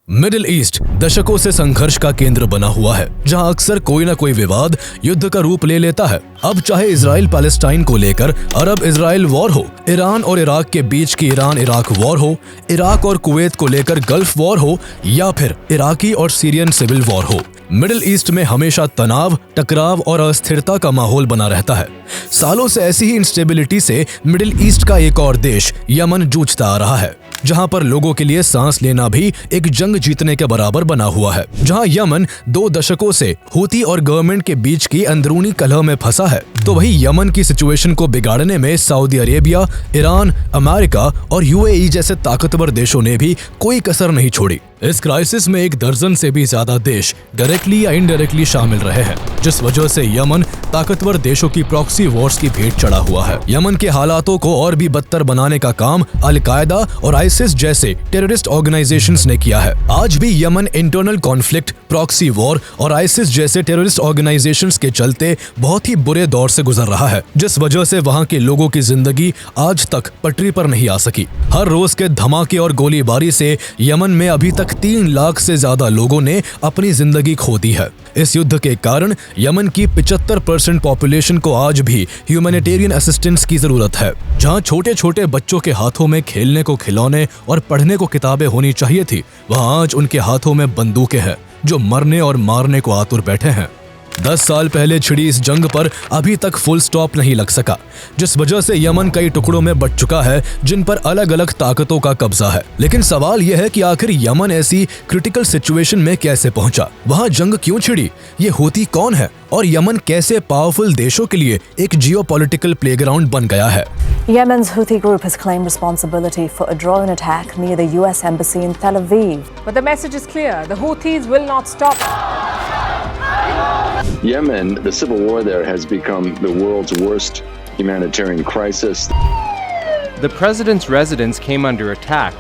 Middle east दशकों से संघर्ष का केंद्र बना हुआ है, जहां अक्सर कोई न कोई विवाद युद्ध का रूप ले लेता है। अब चाहे इजराइल पैलेस्टाइन को लेकर अरब इजराइल वॉर हो, ईरान और इराक के बीच की ईरान इराक वॉर हो, इराक और कुवैत को लेकर गल्फ वॉर हो, या फिर इराकी और सीरियन सिविल वॉर हो, मिडिल ईस्ट में हमेशा तनाव, टकराव और अस्थिरता का माहौल बना रहता है। सालों से ऐसी ही इंस्टेबिलिटी से मिडिल ईस्ट का एक और देश यमन जूझता आ रहा है, जहां पर लोगों के लिए सांस लेना भी एक जंग जीतने के बराबर बना हुआ है। जहां यमन 2 दशकों से हूती और गवर्नमेंट के बीच की अंदरूनी कलह में फंसा है, तो वही यमन की सिचुएशन को बिगाड़ने में सऊदी अरेबिया, ईरान, अमेरिका और यूएई जैसे ताकतवर देशों ने भी कोई कसर नहीं छोड़ी। इस क्राइसिस में 1 दर्जन से भी ज्यादा देश डायरेक्टली या इनडायरेक्टली शामिल रहे हैं, जिस वजह से यमन ताकतवर देशों की प्रॉक्सी वॉर्स की भेंट चढ़ा हुआ है। यमन के हालातों को और भी बदतर बनाने का काम अल-कायदा और आईसिस जैसे टेररिस्ट ऑर्गेनाइजेशंस ने किया है। आज भी Yemen internal conflict, proxy war और आईसिस जैसे टेररिस्ट ऑर्गेनाइजेशंस के चलते बहुत ही बुरे दौर से गुजर रहा है, जिस वजह से वहां के लोगों की जिंदगी आज तक पटरी पर नहीं आ सकी। हर रोज के धमाके और गोलीबारी से यमन में अभी तक 3 लाख से ज्यादा लोगों ने अपनी जिंदगी खो दी है। इस युद्ध के कारण यमन की 75% पॉपुलेशन को आज भी ह्यूमैनिटेरियन असिस्टेंस की जरूरत है। जहां छोटे छोटे बच्चों के हाथों में खेलने को खिलौने और पढ़ने को किताबें होनी चाहिए थी, वहां आज उनके हाथों में बंदूकें हैं जो मरने और मारने को आतुर बैठे हैं। 10 साल पहले छिड़ी इस जंग पर अभी तक फुल स्टॉप नहीं लग सका, जिस वजह से यमन कई टुकड़ों में बंट चुका है, जिन पर अलग अलग ताकतों का कब्जा है। लेकिन सवाल यह है कि आखिर यमन ऐसी क्रिटिकल सिचुएशन में कैसे पहुंचा? वहां जंग क्यों छिड़ी? ये हूती कौन है? और यमन कैसे पावरफुल देशों के लिए एक जियोपॉलिटिकल प्लेग्राउंड बन गया है? Yemen's Houthi group has claimed responsibility for a drone attack near the US embassy in Tel Aviv. But the message is clear: the Houthis will not stop. Yemen, the civil war there has become the world's worst humanitarian crisis. The president's residence came under attack,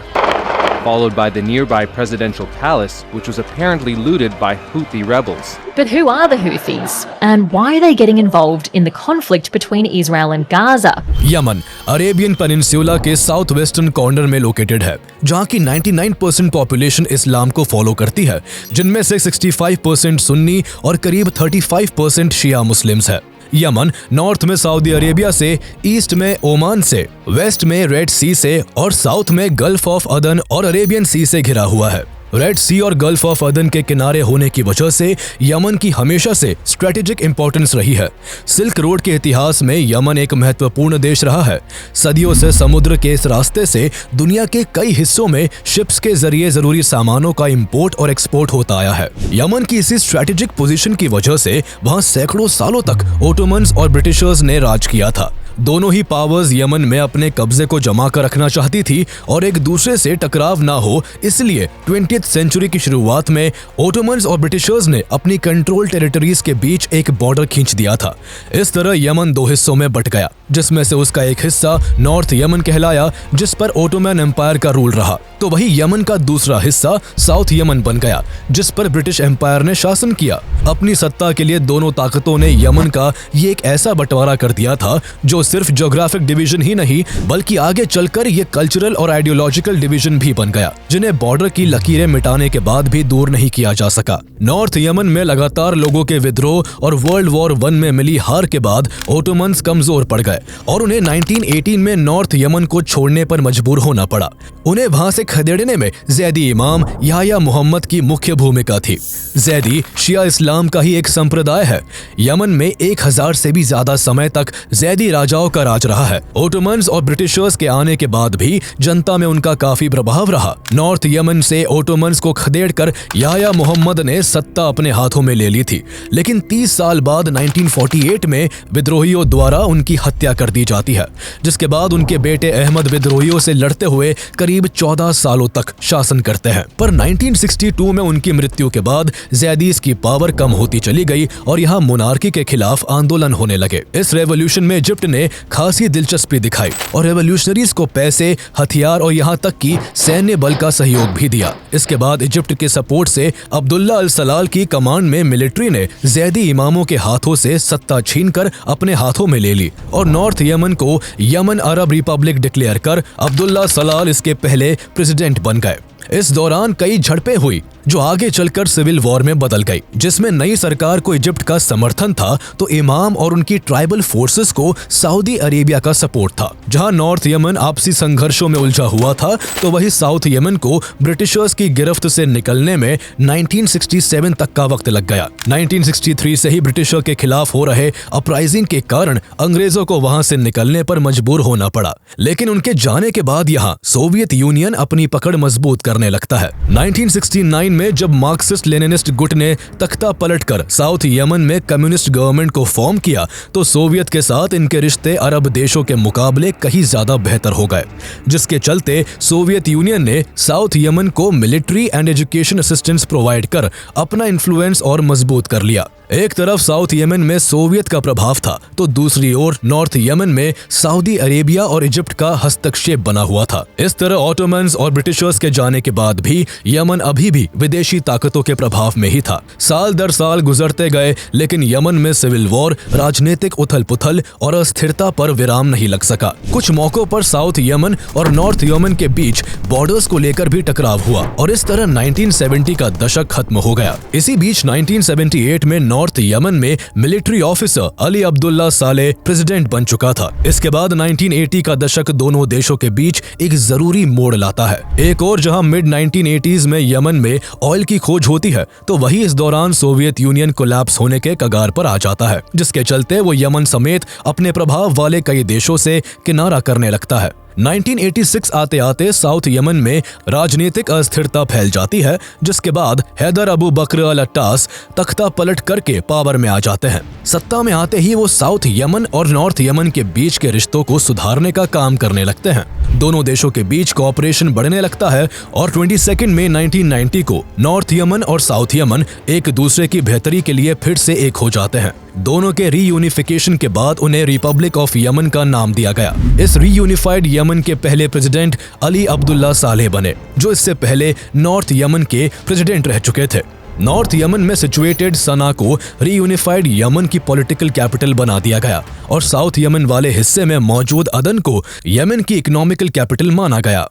followed by the nearby presidential palace, which was apparently looted by Houthi rebels. But who are the Houthis, and why are they getting involved in the conflict between Israel and Gaza? Yemen Arabian peninsula के south western corner में located है, जहां की 99% population इस्लाम को follow करती है, जिनमें से 65% सुन्नी और करीब 35% शिया मुस्लिम्स है। यमन नॉर्थ में सऊदी अरेबिया से, ईस्ट में ओमान से, वेस्ट में रेड सी से और साउथ में गल्फ ऑफ अदन और अरेबियन सी से घिरा हुआ है। रेड सी और गल्फ ऑफ अदन के किनारे होने की वजह से यमन की हमेशा से स्ट्रेटेजिक इंपॉर्टेंस रही है। सिल्क रोड के इतिहास में यमन एक महत्वपूर्ण देश रहा है। सदियों से समुद्र के इस रास्ते से दुनिया के कई हिस्सों में शिप्स के जरिए जरूरी सामानों का इंपोर्ट और एक्सपोर्ट होता आया है। यमन की इसी स्ट्रेटेजिक पोजीशन की वजह से वहां सैकड़ों सालों तक ओटोमन्स और ब्रिटिशर्स ने राज किया था। दोनों ही पावर्स यमन में अपने कब्जे को जमा कर रखना चाहती थी और एक दूसरे से टकराव ना हो, इसलिए 20th सेंचुरी की शुरुआत में ओटोमन्स और ब्रिटिशर्स ने अपनी कंट्रोल टेरिटरीज के बीच एक बॉर्डर खींच दिया था। इस तरह यमन 2 हिस्सों में बट गया, जिसमें से उसका एक हिस्सा नॉर्थ यमन कहलाया, जिस पर ओटोमन एम्पायर का रूल रहा, तो वही यमन का दूसरा हिस्सा साउथ यमन बन गया, जिस पर ब्रिटिश एम्पायर ने शासन किया। अपनी सत्ता के लिए दोनों ताकतों ने यमन का ये एक ऐसा बंटवारा कर दिया था जो सिर्फ ज्योग्राफिक डिवीजन ही नहीं, बल्कि आगे चलकर ये कल्चरल और आइडियोलॉजिकल डिवीजन भी बन गया, जिन्हें बॉर्डर की लकीरें मिटाने के बाद भी दूर नहीं किया जा सका। नॉर्थ यमन में लगातार लोगों के विद्रोह और वर्ल्ड वॉर 1 में मिली हार के बाद ओटोमन्स कमजोर पड़ गए और उन्हें 1918 में नॉर्थ यमन को छोड़ने पर मजबूर होना पड़ा। उन्हें वहां से खदेड़ने में जैदी इमाम याह्या मुहम्मद की मुख्य भूमिका थी। जैदी शिया इस्लाम का ही एक संप्रदाय है। यमन में 1000 से भी ज्यादा समय तक जैदी राजाओं का राज रहा है। ओटोमन्स और ब्रिटिशर्स के आने के बाद भी जनता में उनका काफी प्रभाव रहा। नॉर्थ यमन से ओटोमन्स को खदेड़कर याह्या मुहम्मद ने सत्ता अपने हाथों में ले ली थी, लेकिन 30 साल बाद 1948 में विद्रोहियों द्वारा उनकी हत्या कर दी जाती है, जिसके बाद उनके बेटे अहमद विद्रोहियों से लड़ते हुए करीब 14 सालों तक शासन करते हैं। पर 1962 में उनकी मृत्यु के बाद ज़ैदीस की पावर कम होती चली गई और यहाँ मोनार्की के खिलाफ आंदोलन होने लगे। इस रेवोल्यूशन में इजिप्ट ने खासी दिलचस्पी दिखाई और रेवोल्यूशनरीज को पैसे, हथियार और यहाँ तक कि सैन्य बल का सहयोग भी दिया। इसके बाद इजिप्ट के सपोर्ट से अब्दुल्ला अल सलाल की कमांड में मिलिट्री ने जैदी इमामों के हाथों से सत्ता छीनकर अपने हाथों में ले ली और नॉर्थ यमन को यमन अरब रिपब्लिक डिक्लेयर कर अब्दुल्ला सलाल इसके पहले प्रेसिडेंट बन गए। इस दौरान कई झड़पें हुई जो आगे चलकर सिविल वॉर में बदल गई, जिसमें नई सरकार को इजिप्ट का समर्थन था तो इमाम और उनकी ट्राइबल फोर्सेस को सऊदी अरेबिया का सपोर्ट था। जहां नॉर्थ यमन आपसी संघर्षों में उलझा हुआ था तो वही साउथ यमन को ब्रिटिशर्स की गिरफ्त से निकलने में 1967 तक का वक्त लग गया। 1963 से ही ब्रिटिशर के खिलाफ हो रहे अपराइजिंग के कारण अंग्रेजों को वहां से निकलने पर मजबूर होना पड़ा, लेकिन उनके जाने के बाद यहां सोवियत यूनियन अपनी पकड़ मजबूत करने लगता है। 1969 में जब मार्क्सिस्ट लेनिनिस्ट गुट ने तख्ता पलटकर साउथ यमन में कम्युनिस्ट गवर्नमेंट को फॉर्म किया तो सोवियत के साथ इनके रिश्ते अरब देशों के मुकाबले कहीं ज्यादा बेहतर हो गए, जिसके चलते सोवियत यूनियन ने साउथ यमन को military and education assistance provide कर अपना इन्फ्लुएंस और मजबूत कर लिया। एक तरफ साउथ यमन में सोवियत का प्रभाव था तो दूसरी ओर नॉर्थ यमन में सऊदी अरेबिया और इजिप्ट का हस्तक्षेप बना हुआ था। इस तरह ऑटोमन्स और ब्रिटिशर्स के जाने के बाद भी यमन अभी भी विदेशी ताकतों के प्रभाव में ही था। साल दर साल गुजरते गए लेकिन यमन में सिविल वॉर, राजनीतिक उथल पुथल और अस्थिरता पर विराम नहीं लग सका। कुछ मौकों पर साउथ यमन और नॉर्थ यमन के बीच बॉर्डर्स को लेकर भी टकराव हुआ और इस तरह 1970 का दशक खत्म हो गया। इसी बीच 1978 में नॉर्थ यमन में military officer Ali Abdullah Saleh president बन चुका था। इसके बाद 1980 का दशक दोनों देशों के बीच एक जरूरी मोड़ लाता है। एक और जहां मिड 1980s में यमन में ऑयल की खोज होती है तो वही इस दौरान सोवियत यूनियन कोलैप्स होने के कगार पर आ जाता है, जिसके चलते वो यमन समेत अपने प्रभाव वाले कई देशों से किनारा करने लगता है। 1986 आते आते साउथ यमन में राजनीतिक अस्थिरता फैल जाती है, जिसके बाद हैदर अबू बकर अल अट्टास तख्ता पलट करके पावर में आ जाते हैं। सत्ता में आते ही वो साउथ यमन और नॉर्थ यमन के बीच के रिश्तों को सुधारने का काम करने लगते हैं। दोनों देशों के बीच कोऑपरेशन बढ़ने लगता है और 22 मई 1990 को नॉर्थ यमन और साउथ यमन एक दूसरे की बेहतरी के लिए फिर से एक हो जाते हैं। दोनों के रीयूनिफिकेशन के बाद उन्हें रिपब्लिक ऑफ यमन का नाम दिया गया। इस रीयूनिफाइड यमन के पहले प्रेसिडेंट अली अब्दुल्ला सालेह बने, जो इससे पहले नॉर्थ यमन के प्रेसिडेंट रह चुके थे। नॉर्थ यमन में सिचुएटेड सना को रीयूनिफाइड यमन की पॉलिटिकल कैपिटल बना दिया गया और साउथ यमन वाले हिस्से में मौजूद अदन को यमन की इकोनॉमिकल कैपिटल माना गया।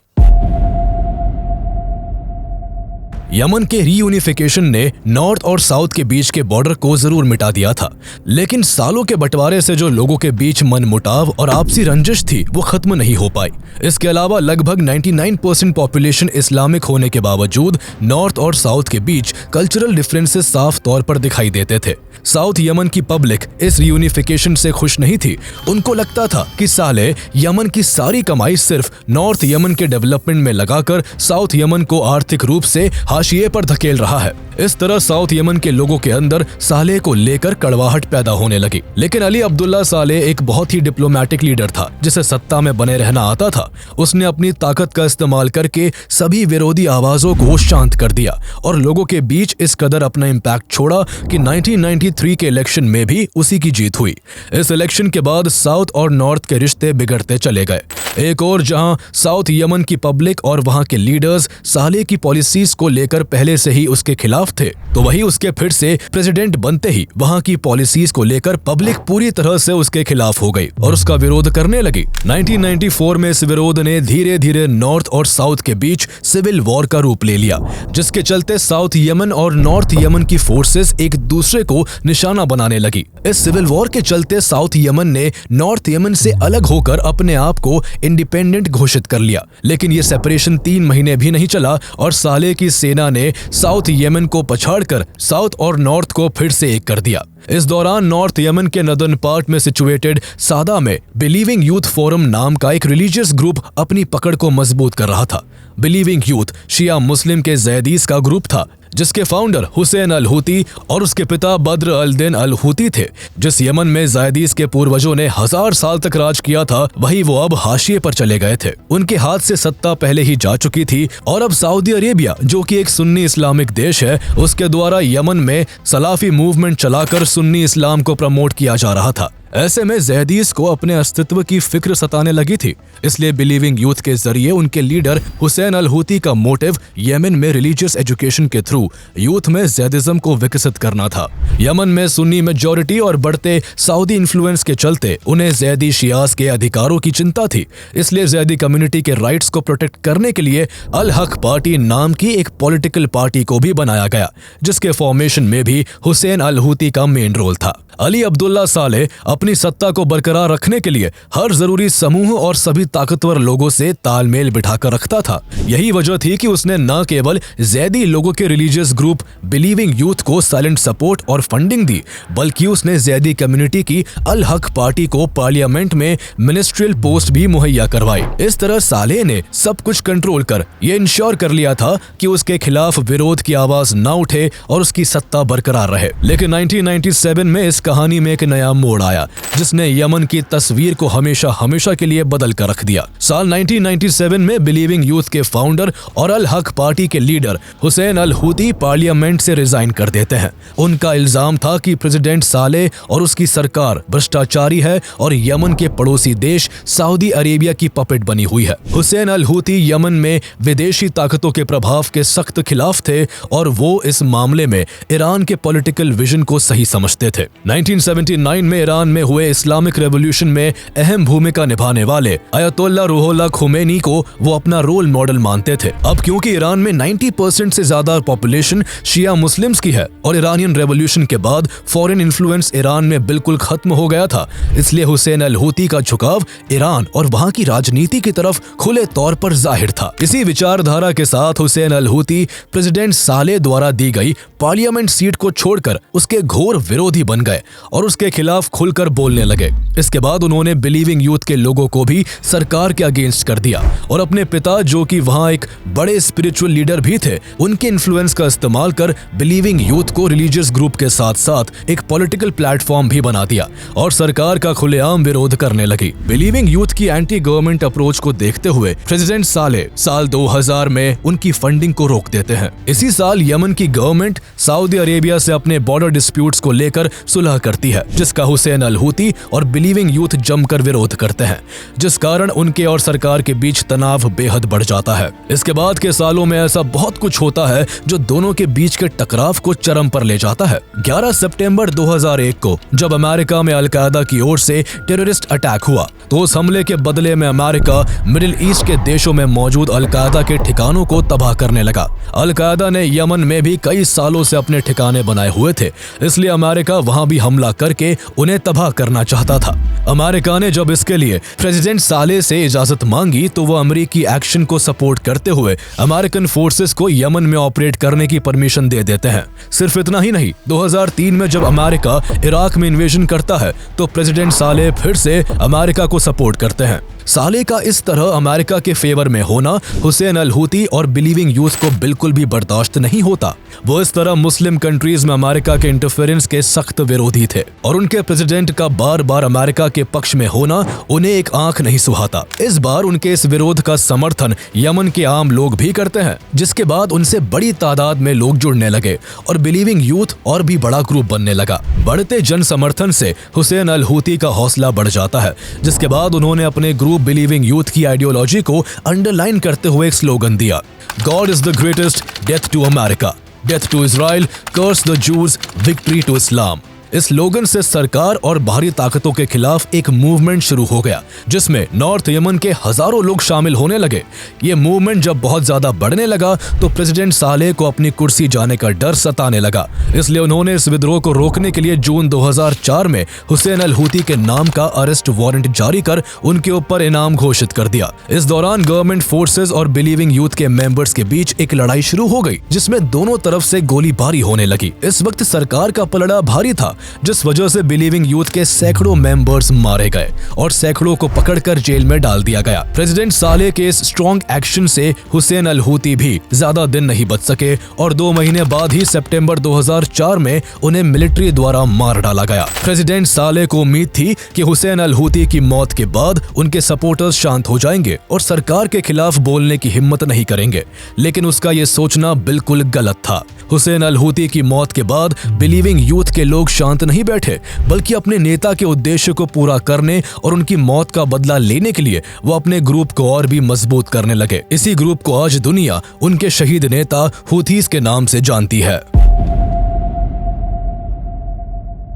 यमन के रीयूनिफिकेशन ने नॉर्थ और साउथ के बीच के बॉर्डर को जरूर मिटा दिया था, लेकिन सालों के बंटवारे से जो लोगों के बीच मनमुटाव और आपसी रंजिश थी वो खत्म नहीं हो पाई। इसके अलावा लगभग 99% पॉपुलेशन इस्लामिक होने के बावजूद नॉर्थ और साउथ के बीच कल्चरल डिफरेंसेस साफ तौर पर दिखाई देते थे। साउथ यमन की पब्लिक इस रीयूनिफिकेशन से खुश नहीं थी। उनको लगता था कि साले यमन की सारी कमाई सिर्फ नॉर्थ यमन के डेवलपमेंट में लगाकर साउथ यमन को आर्थिक रूप से हाशिए पर धकेल रहा है। इस तरह साउथ यमन के लोगों के अंदर सालेह को लेकर कड़वाहट पैदा होने लगी। लेकिन अली अब्दुल्ला सालेह एक बहुत ही डिप्लोमेटिक लीडर था जिसे सत्ता में बने रहना आता था। उसने अपनी ताकत का इस्तेमाल करके सभी विरोधी आवाजों को शांत कर दिया और लोगों के बीच इस कदर अपना इम्पैक्ट छोड़ा कि 1993 के इलेक्शन में भी उसी की जीत हुई। इस इलेक्शन के बाद साउथ और नॉर्थ के रिश्ते बिगड़ते चले गए। एक और जहां साउथ यमन की पब्लिक और वहां के लीडर्स सालेह की पॉलिसीज को लेकर पहले से ही उसके खिलाफ थे, तो वही उसके फिर से प्रेसिडेंट बनते ही वहां की पॉलिसीज को लेकर पब्लिक पूरी तरह से उसके खिलाफ हो गई और उसका विरोध करने लगी। 1994 में इस विरोध ने धीरे धीरे नॉर्थ और साउथ के बीच सिविल वॉर का रूप ले लिया, जिसके चलते साउथ यमन और नॉर्थ यमन की फोर्सेस एक दूसरे को निशाना बनाने लगी। इस सिविल वॉर के चलते साउथ यमन ने नॉर्थ यमन से अलग होकर अपने आप को इंडिपेंडेंट घोषित कर लिया, लेकिन ये सेपरेशन 3 महीने भी नहीं चला और सालेह की सेना ने साउथ यमन को पछाड़कर साउथ और नॉर्थ को फिर से एक कर दिया। इस दौरान नॉर्थ यमन के नदर्न पार्ट में सिचुएटेड सादा में बिलीविंग यूथ फोरम नाम का एक रिलीजियस ग्रुप अपनी पकड़ को मजबूत कर रहा था। बिलीविंग यूथ शिया मुस्लिम के जैदीस का ग्रुप था, जिसके फाउंडर हुसैन अल हूती और उसके पिता बद्र अल दिन अल हूती थे। जिस यमन में जैदीस के पूर्वजों ने 1000 साल तक राज किया था, वही वो अब हाशिए पर चले गए थे। उनके हाथ से सत्ता पहले ही जा चुकी थी और अब सऊदी अरेबिया, जो कि एक सुन्नी इस्लामिक देश है, उसके द्वारा यमन में सलाफी मूवमेंट चलाकर सुन्नी इस्लाम को प्रमोट किया जा रहा था। ऐसे में जैदीस को अपने अस्तित्व की फिक्र सताने लगी थी। इसलिए बिलीविंग यूथ के जरिए उनके लीडर हुसैन अल हूती का मोटिव यमन में रिलीजियस एजुकेशन के थ्रू यूथ में जैदिज्म को विकसित करना था। यमन में सुन्नी मेजॉरिटी और बढ़ते सऊदी इन्फ्लुएंस के चलते उन्हें जैदी शियास के अधिकारों की चिंता थी। इसलिए जैदी कम्युनिटी के राइट्स को प्रोटेक्ट करने के लिए अल हक पार्टी नाम की एक पॉलिटिकल पार्टी को भी बनाया गया, जिसके फॉर्मेशन में भी हुसैन अल हूती का मेन रोल था। अली अब्दुल्ला साले अपनी सत्ता को बरकरार रखने के लिए हर जरूरी समूह और सभी ताकतवर लोगों से तालमेल बिठाकर रखता था। यही वजह थी कि उसने न केवल जैदी लोगों के रिलीजियस ग्रुप बिलीविंग यूथ को साइलेंट सपोर्ट और फंडिंग दी, बल्कि उसने जैदी कम्युनिटी की अल हक पार्टी को पार्लियामेंट में मिनिस्ट्रियल पोस्ट भी मुहैया करवाई। इस तरह साले ने सब कुछ कंट्रोल कर ये इंश्योर कर लिया था कि उसके खिलाफ विरोध की आवाज न उठे और उसकी सत्ता बरकरार रहे। लेकिन 1997 में इस कहानी में एक नया मोड़ आया, जिसने यमन की तस्वीर को हमेशा हमेशा के लिए बदल कर रख दिया। साल 1997 में बिलीविंग यूथ के फाउंडर और अल हक पार्टी के leader Hussain al Houthi parliament से रिजाइन कर देते हैं। उनका इल्जाम था कि प्रेसिडेंट साले और उसकी सरकार भ्रष्टाचारी है और यमन के पड़ोसी देश सऊदी अरेबिया की पपेट बनी हुई है। हुसैन अल हूती यमन में विदेशी ताकतों के प्रभाव के सख्त खिलाफ थे और वो इस मामले में ईरान के पॉलिटिकल विजन को सही समझते थे। 1979 में ईरान में हुए इस्लामिक रेवोल्यूशन में अहम भूमिका निभाने वाले अयतोल्ला रूहुल्लाह खुमैनी को वो अपना रोल मॉडल मानते थे। अब क्योंकि ईरान में 90% से ज्यादा पॉपुलेशन शिया मुस्लिम्स की है और ईरानियन रेवोल्यूशन के बाद फॉरेन इन्फ्लुएंस ईरान में बिल्कुल खत्म हो गया था, इसलिए हुसैन अल हूती का झुकाव ईरान और वहां की राजनीति की तरफ खुले तौर पर जाहिर था। इसी विचारधारा के साथ हुसैन अल हूती प्रेसिडेंट साले द्वारा दी गई पार्लियामेंट सीट को छोड़कर उसके घोर विरोधी बन गए और उसके खिलाफ खुलकर बोलने लगे। इसके बाद उन्होंने बिलीविंग यूथ के लोगों को भी सरकार के अगेंस्ट कर दिया और अपने पिता, जो कि वहां एक बड़े स्पिरिचुअल लीडर भी थे, उनके इन्फ्लुएंस का इस्तेमाल कर बिलीविंग यूथ को रिलीजियस ग्रुप के साथ साथ एक पॉलिटिकल प्लेटफॉर्म भी बना दिया और सरकार का खुलेआम विरोध करने लगी। बिलीविंग यूथ की एंटी गवर्नमेंट अप्रोच को देखते हुए प्रेसिडेंट साले साल 2000 में उनकी फंडिंग को रोक देते हैं। इसी साल यमन की गवर्नमेंट सऊदी अरेबिया से अपने बॉर्डर डिस्प्यूट्स को लेकर सुलह करती है, जिसका हुसैन अल हूती और बिलीविंग यूथ जमकर विरोध करते हैं, जिस कारण उनके और सरकार के बीच तनाव बेहद बढ़ जाता है। इसके बाद के सालों में ऐसा बहुत कुछ होता है जो दोनों के बीच के टकराव को चरम पर ले जाता है। 11 सितंबर 2001 को जब अमेरिका में अल कायदा की ओर से टेररिस्ट अटैक हुआ, तो उस हमले के बदले में अमेरिका मिडिल ईस्ट के देशों में मौजूद अल कायदा के ठिकानों को तबाह करने लगा। अल कायदा ने यमन में भी कई सालों से अपने ठिकाने बनाए हुए थे, इसलिए अमेरिका वहां भी हमला करके उन्हें तबाह करना चाहता था। अमेरिका ने जब इसके लिए प्रेसिडेंट साले से इजाजत मांगी, तो वो अमेरिकी एक्शन को सपोर्ट करते हुए अमेरिकन फोर्सेस को यमन में ऑपरेट करने की परमिशन दे देते हैं। सिर्फ इतना ही नहीं, 2003 में जब अमेरिका इराक में इन्वेजन करता है, तो प्रेसिडेंट साले फिर से अमेरिका को सपोर्ट करते हैं। साले का इस तरह अमेरिका के फेवर में होना हुसैन अल हूती और बिलीविंग यूथ को बिल्कुल भी बर्दाश्त नहीं होता। वो इस तरह मुस्लिम कंट्रीज में अमेरिका के इंटरफेरेंस के सख्त विरोधी थे और उनके प्रेसिडेंट का बार बार अमेरिका के पक्ष में होना उन्हें एक आंख नहीं सुहाता। इस बार उनके इस विरोध का समर्थन यमन के आम लोग भी करते हैं, जिसके बाद उनसे बड़ी तादाद में लोग जुड़ने लगे और बिलीविंग यूथ और भी बड़ा ग्रुप बनने लगा। बढ़ते जन समर्थन से हुसैन अल हूती का हौसला बढ़ जाता है, जिसके बाद उन्होंने अपने ग्रुप बिलीविंग यूथ की आइडियोलॉजी को अंडरलाइन करते हुए एक स्लोगन दिया, god is the greatest, death to America, death to Israel, curse the Jews, victory to Islam. इस स्लोगन से सरकार और बाहरी ताकतों के खिलाफ एक मूवमेंट शुरू हो गया, जिसमें नॉर्थ यमन के हजारों लोग शामिल होने लगे। ये मूवमेंट जब बहुत ज्यादा बढ़ने लगा, तो प्रेसिडेंट साले को अपनी कुर्सी जाने का डर सताने लगा। इसलिए उन्होंने इस विद्रोह को रोकने के लिए जून 2004 में हुसैन अल हूती के नाम का अरेस्ट वारंट जारी कर उनके ऊपर इनाम घोषित कर दिया। इस दौरान गवर्नमेंट फोर्सेज और बिलीविंग यूथ के मेंबर्स के बीच एक लड़ाई शुरू हो गई, जिसमें दोनों तरफ से गोलीबारी होने लगी। इस वक्त सरकार का पलड़ा भारी था, जिस वजह से बिलीविंग यूथ के सैकड़ों मेंबर्स मारे गए और सैकड़ों को पकड़कर जेल में डाल दिया गया। प्रेसिडेंट साले के इस स्ट्रॉन्ग एक्शन से हुसैन अल हूती भी ज्यादा दिन नहीं बच सके और 2 महीने बाद ही सितंबर 2004 में उन्हें मिलिट्री द्वारा मार डाला गया। प्रेसिडेंट साले को उम्मीद थी कि हुसैन अल हूती की मौत के बाद उनके सपोर्टर्स शांत हो जाएंगे और सरकार के खिलाफ बोलने की हिम्मत नहीं करेंगे, लेकिन उसका ये सोचना बिल्कुल गलत था। हुसैन अल हूती की मौत के बाद बिलीविंग यूथ के लोग शांत नहीं बैठे, बल्कि अपने नेता के उद्देश्य को पूरा करने और उनकी मौत का बदला लेने के लिए वो अपने ग्रुप को और भी मजबूत करने लगे। इसी ग्रुप को आज दुनिया उनके शहीद नेता हूथीज के नाम से जानती है।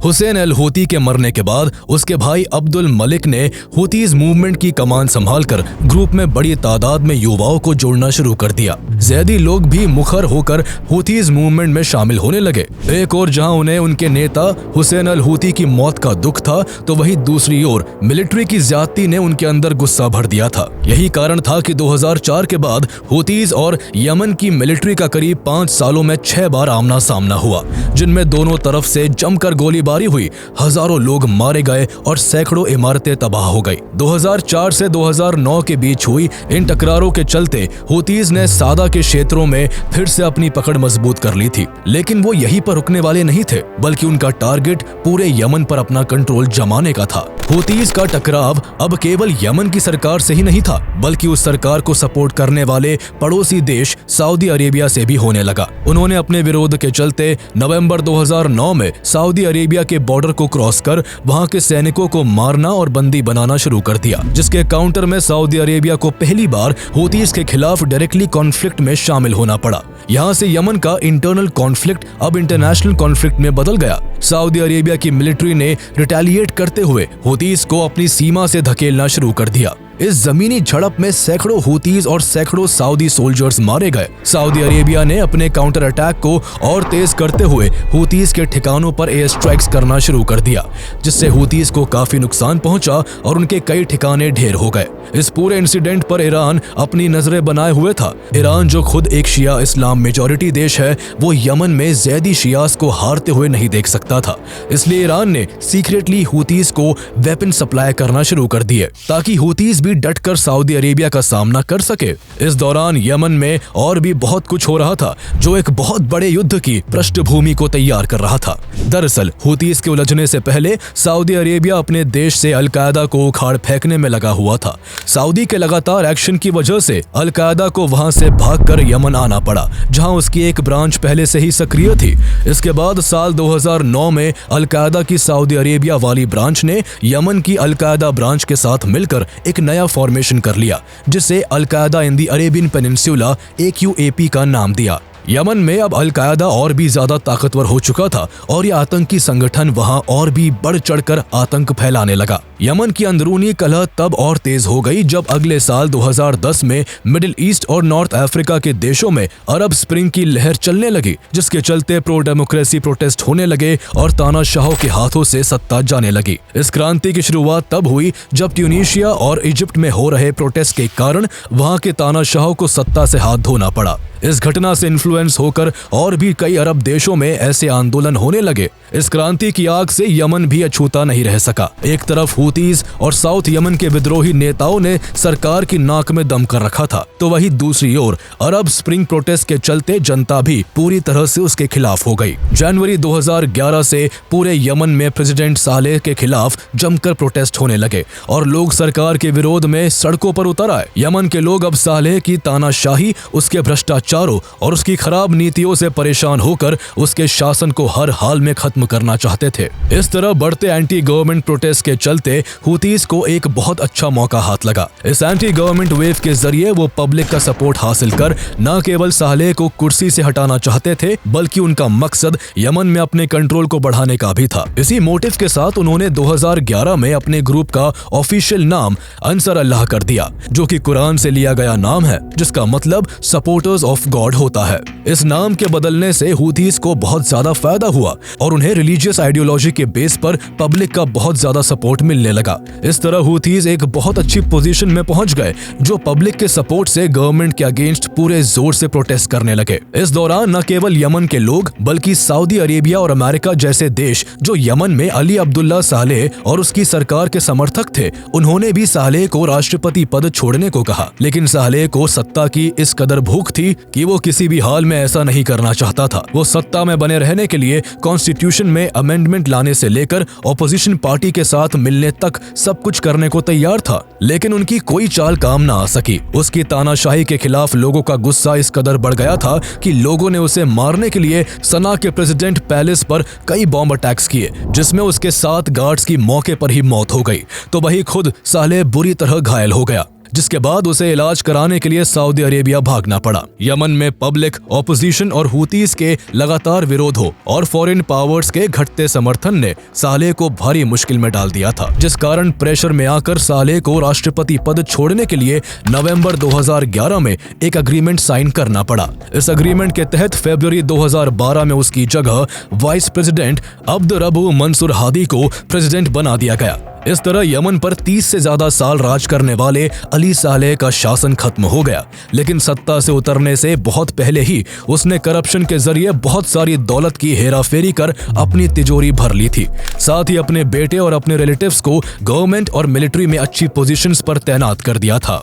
हुसैन अल हूती के मरने के बाद उसके भाई अब्दुल मलिक ने हूतीज मूवमेंट की कमान संभालकर ग्रुप में बड़ी तादाद में युवाओं को जोड़ना शुरू कर दिया। ज़ैदी लोग भी मुखर होकर हूतीज मूवमेंट में शामिल होने लगे। एक और जहां उन्हें उनके नेता हुसैन अल हूती की मौत का दुख था, तो वहीं दूसरी ओर मिलिट्री की ज्यादती ने उनके अंदर गुस्सा भर दिया था। यही कारण था कि 2004 के बाद हूतीज और यमन की मिलिट्री का करीब 5 सालों में 6 बार आमना सामना हुआ, जिनमें दोनों तरफ से जमकर गोलीबारी हुई। हजारों लोग मारे गए और सैकड़ों इमारतें तबाह हो गई। 2004 से 2009 के बीच हुई इन टकरारों के चलते हूतीज ने सादा के क्षेत्रों में फिर से अपनी पकड़ मजबूत कर ली थी। लेकिन वो यहीं पर रुकने वाले नहीं थे, बल्कि उनका टारगेट पूरे यमन पर अपना कंट्रोल जमाने का था। हूतीज का टकराव अब केवल यमन की सरकार से ही नहीं था, बल्कि उस सरकार को सपोर्ट करने वाले पड़ोसी देश सऊदी अरेबिया से भी होने लगा। उन्होंने अपने विरोध के चलते नवंबर 2009 में सऊदी अरेबिया के बॉर्डर को क्रॉस कर वहां के सैनिकों को मारना और बंदी बनाना शुरू कर दिया, जिसके काउंटर में सऊदी अरेबिया को पहली बार हूतीज के खिलाफ डायरेक्टली कॉन्फ्लिक्ट में शामिल होना पड़ा। यहां से यमन का इंटरनल कॉन्फ्लिक्ट अब इंटरनेशनल कॉन्फ्लिक्ट में बदल गया। सऊदी अरेबिया की मिलिट्री ने रिटेलिएट करते हुए हूतीज को अपनी सीमा से धकेलना शुरू कर दिया। इस जमीनी झड़प में सैकड़ों हूतीज और सैकड़ों सऊदी सोल्जर्स मारे गए। सऊदी अरेबिया ने अपने काउंटर अटैक को और तेज करते हुए हूतीज के ठिकानों पर एयर स्ट्राइक्स करना शुरू कर दिया, जिससे हूतीज को काफी नुकसान पहुंचा और उनके कई ठिकाने ढेर हो गए। इस पूरे इंसिडेंट पर ईरान अपनी नजरें बनाए हुए था। ईरान, जो खुद एक शिया इस्लाम मेजॉरिटी देश है, वो यमन में ज़ैदी शियास को हारते हुए नहीं देख सकता था। इसलिए ईरान ने सीक्रेटली हूतीज को वेपन सप्लाई करना शुरू कर दिए, ताकि हूतीज डटकर सऊदी अरेबिया का सामना कर सके। इस दौरान यमन में और भी बहुत कुछ हो रहा था, जो एक बहुत बड़े युद्ध की पृष्ठभूमि को तैयार कर रहा था। दरअसल हूतीज के उलझने से पहले सऊदी अरेबिया अपने देश से अल कायदा को उखाड़ फेंकने में लगा हुआ था। सऊदी के लगातार एक्शन की वजह से अल कायदा को वहां से भागकर यमन आना पड़ा, जहां उसकी एक ब्रांच पहले से ही सक्रिय थी। इसके बाद साल 2009 में अल कायदा की सऊदी अरेबिया वाली ब्रांच ने यमन की अल कायदा ब्रांच के साथ मिलकर एक नया फॉर्मेशन कर लिया, जिसे अल कायदा इन दी अरेबियन पेनिनसुला AQAP का नाम दिया। यमन में अब अल कायदा और भी ज्यादा ताकतवर हो चुका था और यह आतंकी संगठन वहां और भी बढ़ चढ़कर आतंक फैलाने लगा। यमन की अंदरूनी कलह तब और तेज हो गई जब अगले साल 2010 में मिडिल ईस्ट और नॉर्थ अफ्रीका के देशों में अरब स्प्रिंग की लहर चलने लगी, जिसके चलते प्रो डेमोक्रेसी प्रोटेस्ट होने लगे और तानाशाहों के हाथों से सत्ता जाने लगी। इस क्रांति की शुरुआत तब हुई जब ट्यूनीशिया और इजिप्ट में हो रहे प्रोटेस्ट के कारण वहां के तानाशाहों को सत्ता से हाथ धोना पड़ा। इस घटना से इन्फ्लुएंस होकर और भी कई अरब देशों में ऐसे आंदोलन होने लगे। इस क्रांति की आग से यमन भी अछूता नहीं रह सका। एक तरफ हूतीज और साउथ यमन के विद्रोही नेताओं ने सरकार की नाक में दम कर रखा था, तो वहीं दूसरी ओर अरब स्प्रिंग प्रोटेस्ट के चलते जनता भी पूरी तरह से उसके खिलाफ हो गई। जनवरी 2011 से पूरे यमन में प्रेसिडेंट सालेह के खिलाफ जमकर प्रोटेस्ट होने लगे और लोग सरकार के विरोध में सड़कों पर उतर आए। यमन के लोग अब सालेह की तानाशाही, उसके भ्रष्टाचारों और उसकी खराब नीतियों से परेशान होकर उसके शासन को हर हाल में खत्म करना चाहते थे। इस तरह बढ़ते एंटी गवर्नमेंट प्रोटेस्ट के चलते हूतीज को एक बहुत अच्छा मौका हाथ लगा। इस एंटी गवर्नमेंट वेव के जरिए वो पब्लिक का सपोर्ट हासिल कर न केवल सालेह को कुर्सी से हटाना चाहते थे, बल्कि उनका मकसद यमन में अपने कंट्रोल को बढ़ाने का भी था। इसी मोटिव के साथ उन्होंने 2011 में अपने ग्रुप का ऑफिशियल नाम अंसर अल्लाह कर दिया, जो कि कुरान से लिया गया नाम है, जिसका मतलब सपोर्टर्स ऑफ गॉड होता है। इस नाम के बदलने से हूतीज को बहुत ज्यादा फायदा हुआ और उन्हें रिलीजियस आइडियोलॉजी के बेस पर पब्लिक का बहुत ज्यादा सपोर्ट मिलने लगा। इस तरह हूतीज एक बहुत अच्छी पोजीशन में पहुंच गए, जो पब्लिक के सपोर्ट से गवर्नमेंट के अगेंस्ट पूरे जोर से प्रोटेस्ट करने लगे। इस दौरान न केवल यमन के लोग, बल्कि सऊदी अरेबिया और अमेरिका जैसे देश जो यमन में अली अब्दुल्ला सालेह और उसकी सरकार के समर्थक थे, उन्होंने भी सालेह को राष्ट्रपति पद छोड़ने को कहा। लेकिन सालेह को सत्ता की इस कदर भूख थी कि वो किसी भी हाल में ऐसा नहीं करना चाहता था। वो सत्ता में बने रहने के लिए कॉन्स्टिट्यूशन में अमेंडमेंट लाने से लेकर ऑपोजिशन पार्टी के साथ मिलने तक सब कुछ करने को तैयार था, लेकिन उनकी कोई चाल काम ना आ सकी। उसकी तानाशाही के खिलाफ लोगों का गुस्सा इस कदर बढ़ गया था कि लोगों ने उसे मारने के लिए सना के प्रेसिडेंट पैलेस पर कई बॉम्ब अटैक्स किए, जिसमें उसके 7 गार्ड्स की मौके पर ही मौत हो गई, तो वही खुद सालेह बुरी तरह घायल हो गया, जिसके बाद उसे इलाज कराने के लिए सऊदी अरेबिया भागना पड़ा। यमन में पब्लिक, ऑपोजिशन और हुतीज के लगातार विरोध हो और फॉरेन पावर्स के घटते समर्थन ने सालेह को भारी मुश्किल में डाल दिया था, जिस कारण प्रेशर में आकर सालेह को राष्ट्रपति पद छोड़ने के लिए नवंबर 2011 में एक अग्रीमेंट साइन करना पड़ा। इस अग्रीमेंट के तहत फरवरी 2012 में उसकी जगह वाइस प्रेसिडेंट अब्दुर्रब्बु मंसूर हादी को प्रेसिडेंट बना दिया गया। इस तरह यमन पर 30 से ज्यादा साल राज करने वाले अली सालेह का शासन खत्म हो गया, लेकिन सत्ता से उतरने से बहुत पहले ही उसने करप्शन के जरिए बहुत सारी दौलत की हेराफेरी कर अपनी तिजोरी भर ली थी। साथ ही अपने बेटे और अपने रिलेटिव्स को गवर्नमेंट और मिलिट्री में अच्छी पोजीशंस पर तैनात कर दिया था।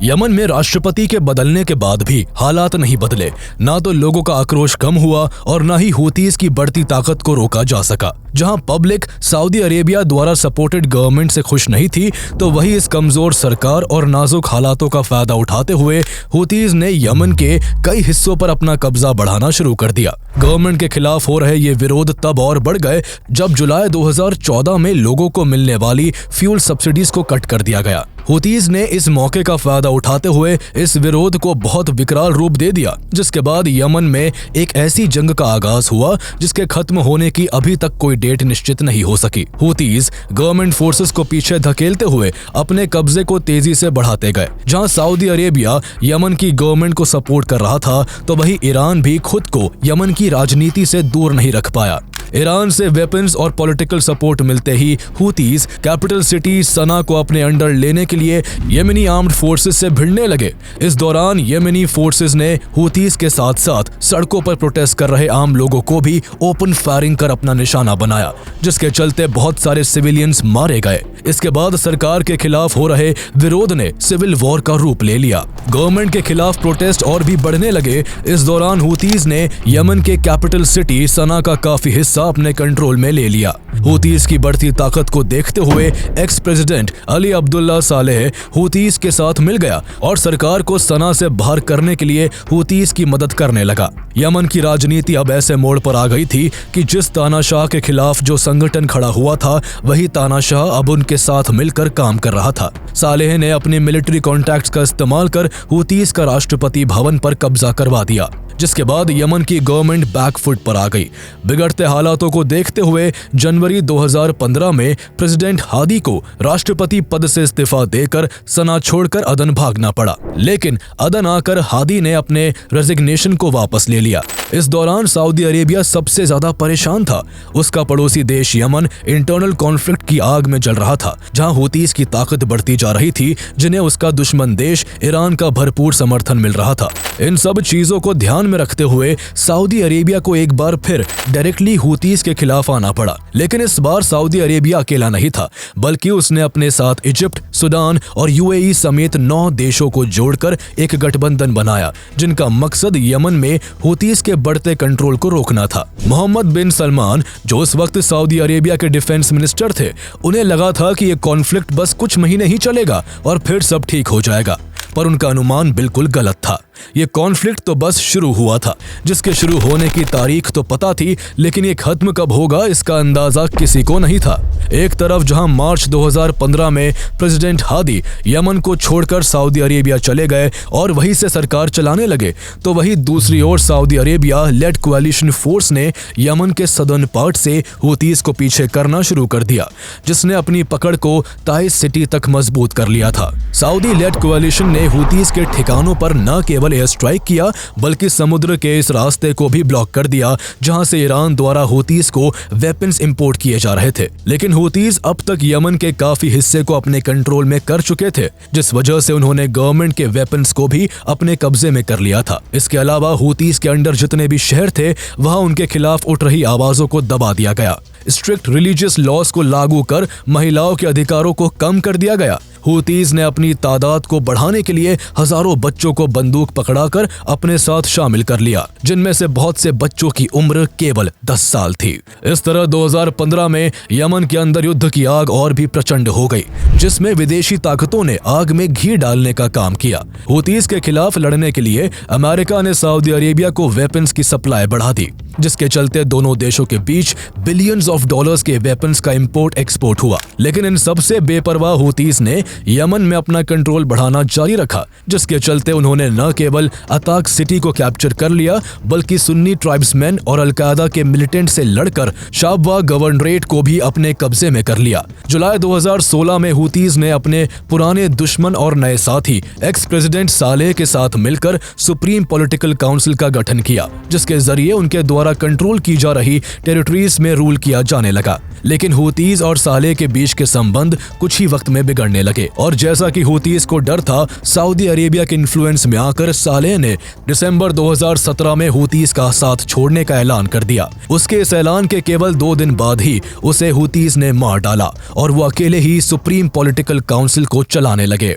यमन में राष्ट्रपति के बदलने के बाद भी हालात नहीं बदले। ना तो लोगों का आक्रोश कम हुआ और ना ही हुतीज की बढ़ती ताकत को रोका जा सका। जहां पब्लिक सऊदी अरेबिया द्वारा सपोर्टेड गवर्नमेंट से खुश नहीं थी, तो वही इस कमजोर सरकार और नाजुक हालातों का फायदा उठाते हुए हुतीज ने यमन के कई हिस्सों पर अपना कब्जा बढ़ाना शुरू कर दिया। गवर्नमेंट के खिलाफ हो रहे ये विरोध तब और बढ़ गए जब जुलाई 2014 में लोगों को मिलने वाली फ्यूल सब्सिडीज को कट कर दिया गया। हुतीज ने इस मौके का फायदा उठाते हुए इस विरोध को बहुत विकराल रूप दे दिया, जिसके बाद यमन में एक ऐसी जंग का आगाज हुआ जिसके खत्म होने की अभी तक कोई डेट निश्चित नहीं हो सकी। हुतीज गवर्नमेंट फोर्सेस को पीछे धकेलते हुए अपने कब्जे को तेजी से बढ़ाते गए। जहां सऊदी अरेबिया यमन की गवर्नमेंट को सपोर्ट कर रहा था, तो वही ईरान भी खुद को यमन की राजनीति से दूर नहीं रख पाया। ईरान से वेपन्स और पॉलिटिकल सपोर्ट मिलते ही हुतीज कैपिटल सिटी सना को अपने अंडर लेने के लिए येमेनी आर्म्ड फोर्सेस से भिड़ने लगे। इस दौरान येमेनी फोर्सेस ने हुतीज के साथ साथ सड़कों पर प्रोटेस्ट कर रहे आम लोगों को भी ओपन फायरिंग कर अपना निशाना बनाया, जिसके चलते बहुत सारे सिविलियंस मारे गए। इसके बाद सरकार के खिलाफ हो रहे विरोध ने सिविल वॉर का रूप ले लिया। गवर्नमेंट के खिलाफ प्रोटेस्ट और भी बढ़ने लगे। इस दौरान हुतीज ने यमन के कैपिटल सिटी सना का काफी हिस्सा अपने कंट्रोल में ले लिया। हुतीज की बढ़ती ताकत को देखते हुए एक्स प्रेसिडेंट अली अब्दुल्ला सालेह हुतीज के साथ मिल गया और सरकार को सना से बाहर करने के लिए हुतीज की मदद करने लगा। यमन की राजनीति अब ऐसे मोड़ पर आ गई थी कि जिस तानाशाह के खिलाफ जो संगठन खड़ा हुआ था, वही तानाशाह अब उनके साथ मिलकर काम कर रहा था। सालेह ने अपने मिलिट्री कॉन्टैक्ट्स का इस्तेमाल कर हुतीज का राष्ट्रपति भवन पर कब्जा करवा दिया, जिसके बाद यमन की गवर्नमेंट बैकफुट पर आ गई। बिगड़ते हालातों को देखते हुए जनवरी 2015 में प्रेसिडेंट हादी को राष्ट्रपति पद से इस्तीफा देकर सना छोड़कर अदन भागना पड़ा, लेकिन अदन आकर हादी ने अपने रेजिग्नेशन को वापस ले लिया। इस दौरान सऊदी अरेबिया सबसे ज्यादा परेशान था। उसका पड़ोसी देश यमन इंटरनल कॉन्फ्लिक्ट की आग में जल रहा था, जहां हुतीज की ताकत बढ़ती जा रही थी, जिन्हें उसका दुश्मन देश ईरान का भरपूर समर्थन मिल रहा था। इन सब चीजों को ध्यान में रखते हुए सऊदी अरेबिया को एक बार फिर डायरेक्टली हुतीज के खिलाफ आना पड़ा। लेकिन इस बार सऊदी अरेबिया अकेला नहीं था, बल्कि उसने अपने साथ इजिप्ट, सूडान और यूएई समेत 9 देशों को जोड़कर एक गठबंधन बनाया, जिनका मकसद यमन में हुतीज के बढ़ते कंट्रोल को रोकना था। मोहम्मद बिन सलमान, जो उस वक्त सऊदी अरेबिया के डिफेंस मिनिस्टर थे, उन्हें लगा था कि ये कॉन्फ्लिक्ट बस कुछ महीने ही चलेगा और फिर सब ठीक हो जाएगा, पर उनका अनुमान बिल्कुल गलत था। ये कॉन्फ्लिक्ट तो बस शुरू हुआ था, जिसके शुरू होने की तारीख तो पता थी, लेकिन ये खत्म कब होगा इसका अंदाजा किसी को नहीं था। एक तरफ जहां मार्च 2015 में प्रेसिडेंट हादी यमन को छोड़कर सऊदी अरेबिया चले गए और वहीं से सरकार चलाने लगे, तो वहीं दूसरी ओर सऊदी अरेबिया लेड कोalition फोर्स ने यमन के सदर्न पार्ट से हुतीज को पीछे करना शुरू कर दिया, जिसने अपनी पकड़ को ताइस सिटी तक मजबूत कर लिया था। सऊदी लेड कोalition ने हुतीज के ठिकानों पर न केवल एयर स्ट्राइक किया, बल्कि समुद्र के इस रास्ते को भी ब्लॉक कर दिया जहां से ईरान द्वारा हुतीज को वेपन्स इंपोर्ट किए जा रहे थे। लेकिन हुतीज अब तक यमन के काफी हिस्से को अपने कंट्रोल में कर चुके थे, जिस वजह से उन्होंने गवर्नमेंट के वेपन्स को भी अपने कब्जे में कर लिया था। इसके अलावा हुतीज के अंडर जितने भी शहर थे, वहां उनके खिलाफ उठ रही आवाजों को दबा दिया गया। स्ट्रिक्ट रिलीजियस लॉज को लागू कर महिलाओं के अधिकारों को कम कर दिया गया। हूतीज ने अपनी तादाद को बढ़ाने के लिए हजारों बच्चों को बंदूक पकड़ाकर अपने साथ शामिल कर लिया, जिनमें से बहुत से बच्चों की उम्र केवल 10 साल थी। इस तरह 2015 में यमन के अंदर युद्ध की आग और भी प्रचंड हो गई, जिसमें विदेशी ताकतों ने आग में घी डालने का काम किया। हूतीज के खिलाफ लड़ने के लिए अमेरिका ने सऊदी अरेबिया को वेपन्स की सप्लाई बढ़ा दी, जिसके चलते दोनों देशों के बीच बिलियंस ऑफ डॉलर्स के वेपन्स का इंपोर्ट एक्सपोर्ट हुआ। लेकिन इन सबसे बेपरवाह हूतीज ने यमन में अपना कंट्रोल बढ़ाना जारी रखा, जिसके चलते उन्होंने न केवल अताक सिटी को कैप्चर कर लिया, बल्कि सुन्नी ट्राइब्समैन और अलकायदा के मिलिटेंट से लड़कर शाबवा गवर्नरेट को भी अपने कब्जे में कर लिया। जुलाई 2016 में हूतीज ने अपने पुराने दुश्मन और नए साथी एक्स प्रेसिडेंट सालेह के साथ मिलकर सुप्रीम पॉलिटिकल काउंसिल का गठन किया, जिसके जरिए उनके द्वारा कंट्रोल की जा रही टेरिटरीज में रूल किया जाने लगा। लेकिन हूतीज और सालेह के बीच के संबंध कुछ ही वक्त में बिगड़ने लगे, और जैसा कि हूतीज को डर था, सऊदी अरेबिया के इन्फ्लुएंस में आकर सालेह ने दिसंबर 2017 में हूतीज का साथ छोड़ने का ऐलान कर दिया। उसके इस ऐलान के केवल 2 दिन बाद ही उसे हूतीज ने मार डाला और वो अकेले ही सुप्रीम पॉलिटिकल काउंसिल को चलाने लगे।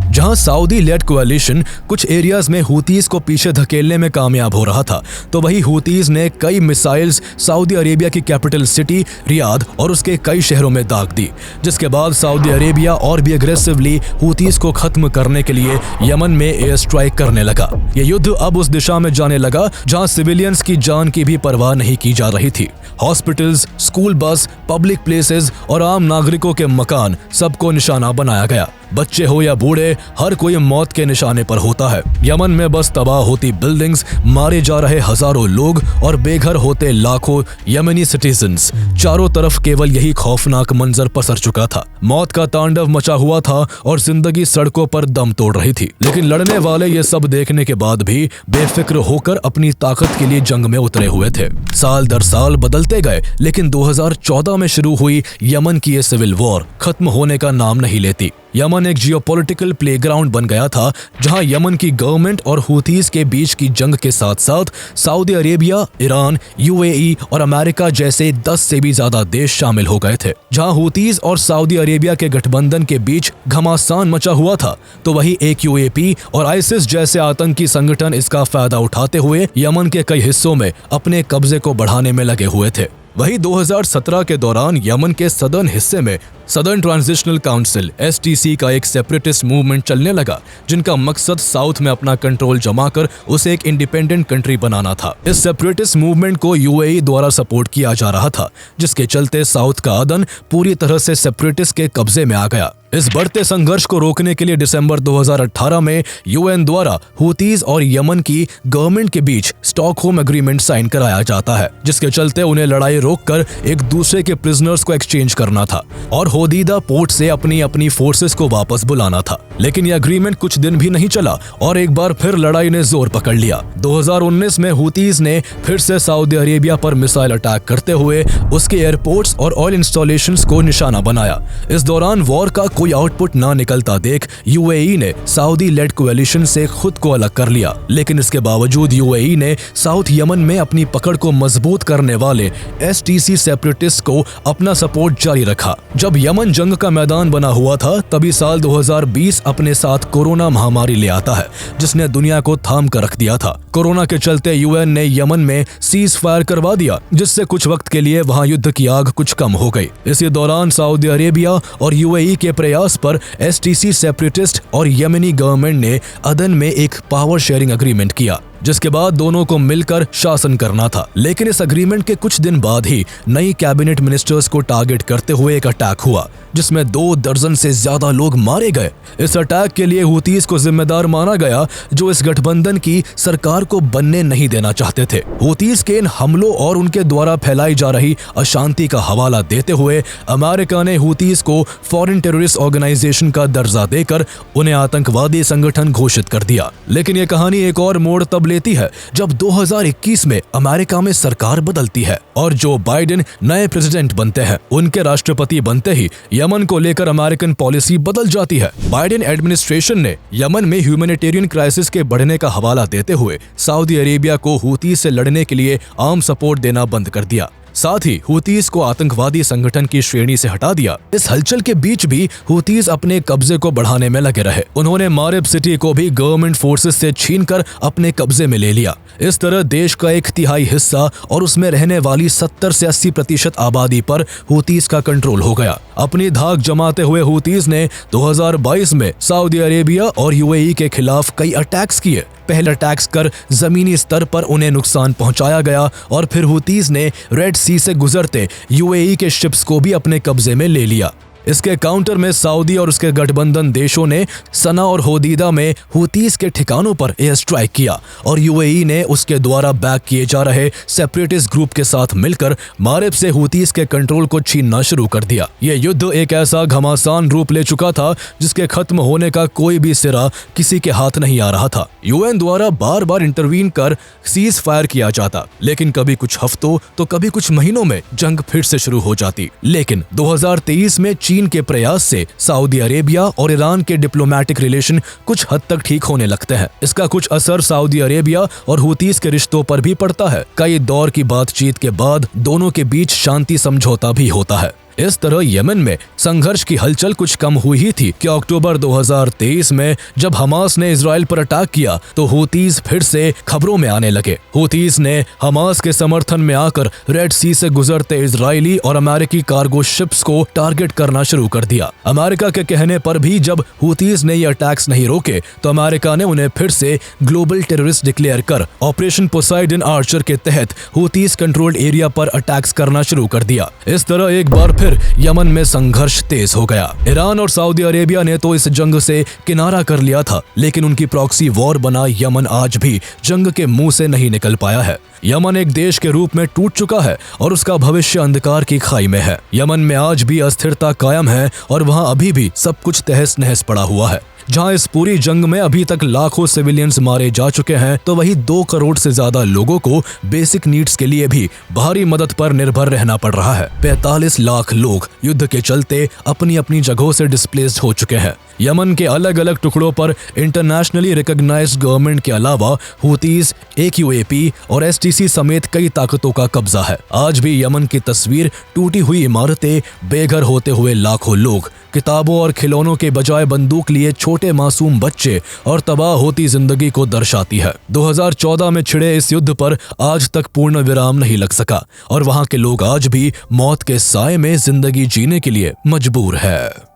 जहां सऊदी लेड कोएलिशन कुछ एरियाज में हूतीज को पीछे धकेलने में कामयाब हो रहा था, तो वही हूतीज ने कई मिसाइल्स सऊदी अरेबिया की कैपिटल सिटी रियाद और उसके कई शहरों में दाग दी, जिसके बाद सऊदी अरेबिया और भी अग्रेसिवली हूतीज को खत्म करने के लिए यमन में एयर स्ट्राइक करने लगा। ये युद्ध अब उस दिशा में जाने लगा जहां सिविलियंस की जान की भी परवाह नहीं की जा रही थी। Hospitals, school bus, public places और आम नागरिकों के मकान सबको निशाना बनाया गया। बच्चे हो या बूढ़े, हर कोई मौत के निशाने पर होता है। यमन में बस तबाह होती बिल्डिंग्स, मारे जा रहे हजारों लोग और बेघर होते लाखों यमनी सिटीजन्स। चारों तरफ केवल यही खौफनाक मंजर पसर चुका था। मौत का तांडव मचा हुआ था और जिंदगी सड़कों पर दम तोड़ रही थी। लेकिन लड़ने वाले ये सब देखने के बाद भी बेफिक्र होकर अपनी ताकत के लिए जंग में उतरे हुए थे। साल दर साल बदलते गए, लेकिन 2014 में शुरू हुई यमन की ये सिविल वॉर खत्म होने का नाम नहीं लेती। यमन एक जियोपॉलिटिकल प्लेग्राउंड बन गया था, जहां यमन की गवर्नमेंट और हूतीज के बीच की जंग के साथ साथ सऊदी अरेबिया, ईरान, यूएई और अमेरिका जैसे 10 से भी ज्यादा देश शामिल हो गए थे। जहां हूतीज और सऊदी अरेबिया के गठबंधन के बीच घमासान मचा हुआ था, तो वही AQAP और आइसिस जैसे आतंकी संगठन इसका फायदा उठाते हुए यमन के कई हिस्सों में अपने कब्जे को बढ़ाने में लगे हुए थे। वही 2017 के दौरान यमन के सदर्न हिस्से में सदर्न ट्रांजिशनल काउंसिल STC का एक सेपरेटिस्ट मूवमेंट चलने लगा, जिनका मकसद साउथ में अपना कंट्रोल जमाकर उसे एक इंडिपेंडेंट कंट्री बनाना था। इस सेपरेटिस्ट मूवमेंट को UAE द्वारा सपोर्ट किया जा रहा था, जिसके चलते साउथ का अदन पूरी तरह से सेपरेटिस्ट के कब्जे में आ गया। इस बढ़ते संघर्ष को रोकने के लिए दिसंबर 2018 में UN द्वारा हूतीज और यमन की गवर्नमेंट के बीच स्टॉकहोम एग्रीमेंट साइन कराया जाता है, जिसके चलते उन्हें लड़ाई रोककर एक दूसरे के प्रिजनर्स को एक्सचेंज करना था और होदीदा पोर्ट से अपनी फोर्सेस को वापस बुलाना था। लेकिन यह एग्रीमेंट कुछ दिन भी नहीं चला और एक बार फिर लड़ाई ने जोर पकड़ लिया। 2019 में हूतीज ने फिर से सऊदी अरेबिया पर मिसाइल अटैक करते हुए उसके एयरपोर्ट्स और ऑयल इंस्टॉलेशंस को निशाना बनाया। इस दौरान वॉर का कोई आउटपुट ना निकलता देख UAE ने सऊदी लेड कोएलिशन से खुद को अलग कर लिया। लेकिन इसके बावजूद UAE ने साउथ यमन में अपनी पकड़ को मजबूत करने वाले STC सेपरेटिस्ट को अपना सपोर्ट जारी रखा। जब यमन जंग का मैदान बना हुआ था, तभी साल 2020 अपने साथ कोरोना महामारी ले आता है, जिसने दुनिया को थाम कर रख दिया था। कोरोना के चलते UN ने यमन में सीज फायर करवा दिया, जिससे कुछ वक्त के लिए वहां युद्ध की आग कुछ कम हो गई। इसी दौरान सऊदी अरेबिया और UAE के प्रयास पर STC सेपरेटिस्ट और यमनी गवर्नमेंट ने अदन में एक पावर शेयरिंग एग्रीमेंट किया, जिसके बाद दोनों को मिलकर शासन करना था। लेकिन इस एग्रीमेंट के कुछ दिन बाद ही नई कैबिनेट मिनिस्टर्स को टारगेट करते हुए एक अटैक हुआ, जिसमें 2 दर्जन से ज्यादा लोग मारे गए। इस अटैक के लिए हूतीज को जिम्मेदार माना गया, जो इस गठबंधन की सरकार को बनने नहीं देना चाहते थे। हूतीज के इन हमलों और उनके द्वारा फैलाई जा रही अशांति का हवाला देते हुए अमेरिका ने हूतीज को फॉरेन टेररिस्ट ऑर्गेनाइजेशन का दर्जा देकर उन्हें आतंकवादी संगठन घोषित कर दिया। लेकिन ये कहानी एक और मोड़ तब लेती है जब 2021 में अमेरिका में सरकार बदलती है और जो बाइडेन नए प्रेसिडेंट बनते हैं। उनके राष्ट्रपति बनते ही यमन को लेकर अमेरिकन पॉलिसी बदल जाती है। बाइडेन एडमिनिस्ट्रेशन ने यमन में ह्यूमैनिटेरियन क्राइसिस के बढ़ने का हवाला देते हुए सऊदी अरेबिया को हूती से लड़ने के लिए आर्म सपोर्ट देना बंद कर दिया। साथ ही हुतीज को आतंकवादी संगठन की श्रेणी से हटा दिया। इस हलचल के बीच भी हुतीज अपने कब्जे को बढ़ाने में लगे रहे। उन्होंने मारिब सिटी को भी गवर्नमेंट फोर्सेस से छीनकर अपने कब्जे में ले लिया। इस तरह देश का 1/3 हिस्सा और उसमें रहने वाली 70 से 80% आबादी पर हुतीज का कंट्रोल हो गया। अपनी धाक जमाते हुए हुतीज ने 2022 में सऊदी अरेबिया और यूएई के खिलाफ कई अटैक्स किए। पहले अटैक्स कर जमीनी स्तर पर उन्हें नुकसान पहुंचाया गया और फिर हुतीज ने रेड सी से गुजरते यूएई के शिप्स को भी अपने कब्जे में ले लिया। इसके काउंटर में सऊदी और उसके गठबंधन देशों ने सना और होदीदा में हुतीज के ठिकानों पर एयर स्ट्राइक किया और यूएई ने उसके द्वारा बैक किए जा रहे सेपरेटिस्ट ग्रुप के साथ मिलकर मारिब से हुतीज के कंट्रोल को छीनना शुरू कर दिया। ये युद्ध एक ऐसा घमासान रूप ले चुका था जिसके खत्म होने का कोई भी सिरा किसी के हाथ नहीं आ रहा था। यूएन द्वारा बार बार इंटरवीन कर सीज फायर किया जाता, लेकिन कभी कुछ हफ्तों तो कभी कुछ महीनों में जंग फिर से शुरू हो जाती। लेकिन 2023 में चीन के प्रयास से सऊदी अरेबिया और ईरान के डिप्लोमेटिक रिलेशन कुछ हद तक ठीक होने लगते हैं। इसका कुछ असर सऊदी अरेबिया और हुतीज के रिश्तों पर भी पड़ता है। कई दौर की बातचीत के बाद दोनों के बीच शांति समझौता भी होता है। इस तरह यमन में संघर्ष की हलचल कुछ कम हुई ही थी कि अक्टूबर 2023 में जब हमास ने इजराइल पर अटैक किया तो हुतीज फिर से खबरों में आने लगे। हुतीज ने हमास के समर्थन में आकर रेड सी से गुजरते इजरायली और अमेरिकी कार्गो शिप्स को टारगेट करना शुरू कर दिया। अमेरिका के कहने पर भी जब हुतीज ने ये अटैक्स नहीं रोके तो अमेरिका ने उन्हें फिर से ग्लोबल टेररिस्ट डिक्लेयर कर ऑपरेशन पोसाइडन आर्चर के तहत हुतीज कंट्रोल्ड एरिया पर अटैक्स करना शुरू कर दिया। इस तरह एक बार फिर यमन में संघर्ष तेज हो गया। ईरान और सऊदी अरेबिया ने तो इस जंग से किनारा कर लिया था, लेकिन उनकी प्रॉक्सी वॉर बना यमन आज भी जंग के मुंह से नहीं निकल पाया है। यमन एक देश के रूप में टूट चुका है और उसका भविष्य अंधकार की खाई में है। यमन में आज भी अस्थिरता कायम है और वहां अभी भी सब कुछ तहस नहस पड़ा हुआ है। जहां इस पूरी जंग में अभी तक लाखों सिविलियंस मारे जा चुके हैं, तो वहीं 2 करोड़ से ज्यादा लोगों को बेसिक नीड्स के लिए भी भारी मदद पर निर्भर रहना पड़ रहा है। 45 लाख लोग युद्ध के चलते अपनी अपनी जगहों से डिस्प्लेस्ड हो चुके हैं। यमन के अलग अलग टुकड़ों पर इंटरनेशनली रिकॉग्नाइज्ड गवर्नमेंट के अलावा हुतीज, AQAP और STC समेत कई ताकतों का कब्जा है। आज भी यमन की तस्वीर टूटी हुई इमारतें, बेघर होते हुए लाखों लोग, किताबों और खिलौनों के बजाय बंदूक लिए छोटे मासूम बच्चे और तबाह होती जिंदगी को दर्शाती है। 2014 में छिड़े इस युद्ध पर आज तक पूर्ण विराम नहीं लग सका और वहां के लोग आज भी मौत के साए में जिंदगी जीने के लिए मजबूर है।